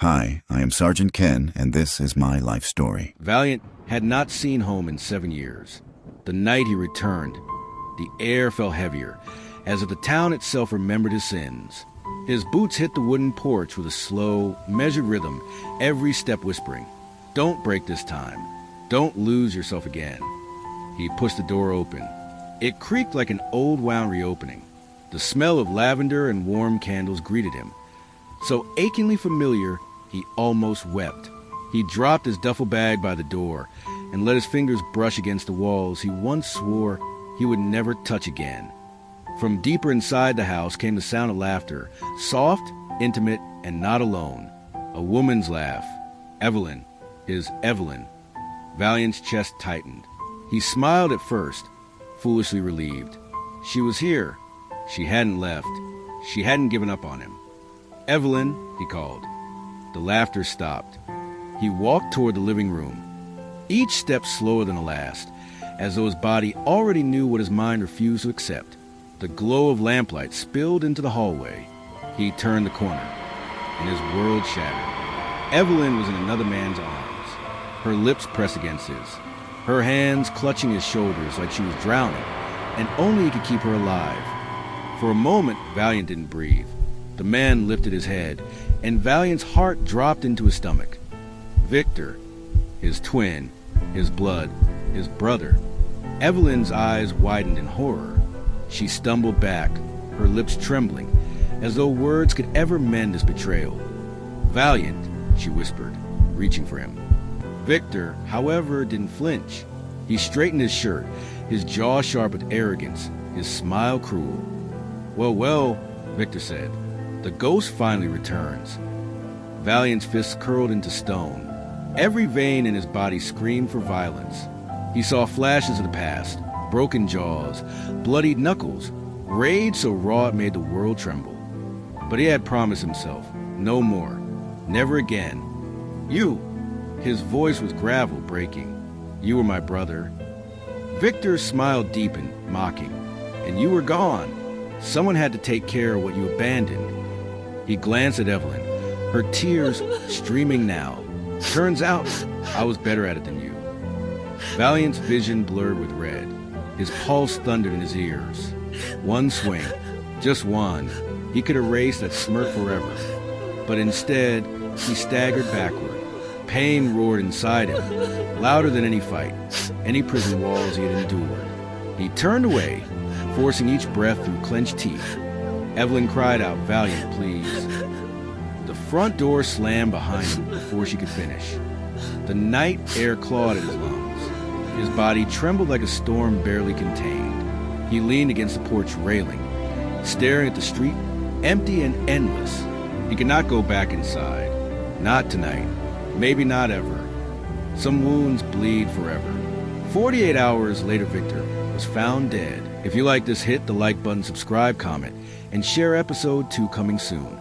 Hi, I am Sergeant Ken, and this is my life story. Valiant had not seen home in 7 years. The night he returned, the air felt heavier, as if the town itself remembered his sins. His boots hit the wooden porch with a slow, measured rhythm, every step whispering, "Don't break this time. Don't lose yourself again." He pushed the door open. It creaked like an old wound reopening. The smell of lavender and warm candles greeted him. So achingly familiar, he almost wept. He dropped his duffel bag by the door and let his fingers brush against the walls he once swore he would never touch again. From deeper inside the house came the sound of laughter, soft, intimate, and not alone. A woman's laugh. Evelyn. His Evelyn. Valiant's chest tightened. He smiled at first, foolishly relieved. She was here. She hadn't left. She hadn't given up on him. "Evelyn," he called. The laughter stopped. He walked toward the living room, each step slower than the last, as though his body already knew what his mind refused to accept. The glow of lamplight spilled into the hallway. He turned the corner, and his world shattered. Evelyn was in another man's arms, her lips pressed against his, her hands clutching his shoulders like she was drowning, and only he could keep her alive. For a moment, Valiant didn't breathe. The man lifted his head, and Valiant's heart dropped into his stomach. Victor, his twin, his blood, his brother. Evelyn's eyes widened in horror. She stumbled back, her lips trembling, as though words could ever mend his betrayal. "Valiant," she whispered, reaching for him. Victor, however, didn't flinch. He straightened his shirt, his jaw sharp with arrogance, his smile cruel. "Well, well," Victor said. "The ghost finally returns." Valiant's fists curled into stone. Every vein in his body screamed for violence. He saw flashes of the past, broken jaws, bloodied knuckles, rage so raw it made the world tremble. But he had promised himself, no more, never again. "You!" His voice was gravel breaking. "You were my brother." Victor's smile deepened, mocking. "And you were gone. Someone had to take care of what you abandoned." He glanced at Evelyn, her tears streaming now. "Turns out I was better at it than you." Valiant's vision blurred with red. His pulse thundered in his ears. One swing, just one, he could erase that smirk forever. But instead, he staggered backward. Pain roared inside him, louder than any fight, any prison walls he had endured. He turned away, forcing each breath through clenched teeth. Evelyn cried out, "Valiant, please." The front door slammed behind him before she could finish. The night air clawed at his lungs. His body trembled like a storm barely contained. He leaned against the porch railing, staring at the street, empty and endless. He could not go back inside. Not tonight. Maybe not ever. Some wounds bleed forever. 48 hours later, Victor was found dead. If you like this, hit the like button, subscribe, comment, and share episode 2 coming soon.